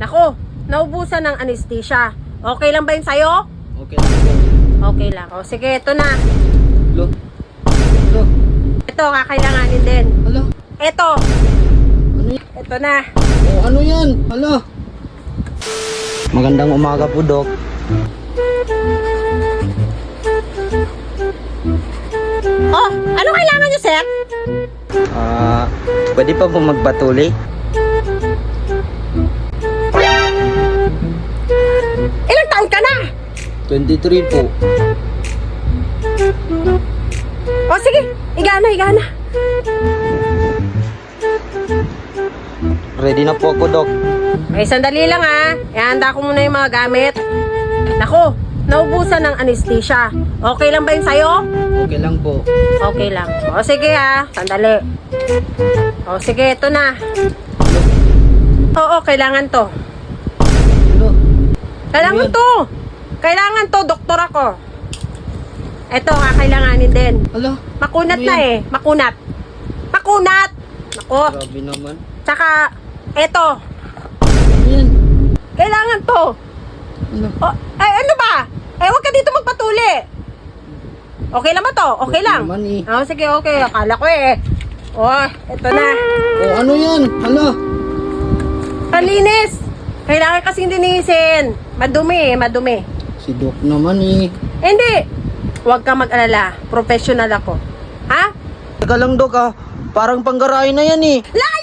Nako, naubusan ng anesthesia. Okay lang ba yun sa'yo? Okay lang po. Okay lang. O sige, ito na. Alo? Alo? Ito, kakailanganin din. Alo? Ito. Ano yan? Ito na. Oh, ano yan? Alo? Magandang umaga po, Dok. Oh, ano kailangan nyo, sir? Pwede pa po magpatuli? Ilang taon ka na? 23 po. O sige, higa na, higa na. Ready na po ako, Dok. Ay, sandali lang ha. Ihanda ko muna yung mga gamit. Nako, naubusan ng anesthesia. Okay lang ba yun sa'yo? Okay lang po. Okay lang. O sige ha, sandali. O sige, ito na. Oo, kailangan to. Alo? Kailangan Ano yan? to. Kailangan to, doktor ako. Ito, kakailanganin din. Alo? Makunat Ano na yan? eh. Makunat. Makunat. Nako. Grabe naman. Tsaka, eto. Ano yan? Kailangan to. Alo? O, ay, ano ba? Eh, huwag ka dito magpatuli. Okay lang ba to? Okay Okay lang? naman eh. Oh, sige, okay. Akala ko eh. Oh, eto na. Oh, ano yan? Alo? Palinis. Kailangan kasing linisin. Madumi eh, madumi. Si Dok naman eh. Hindi. Huwag kang mag-alala. Professional ako. Ha? Teka lang, Dok ah. Parang panggarain na yan eh. Layo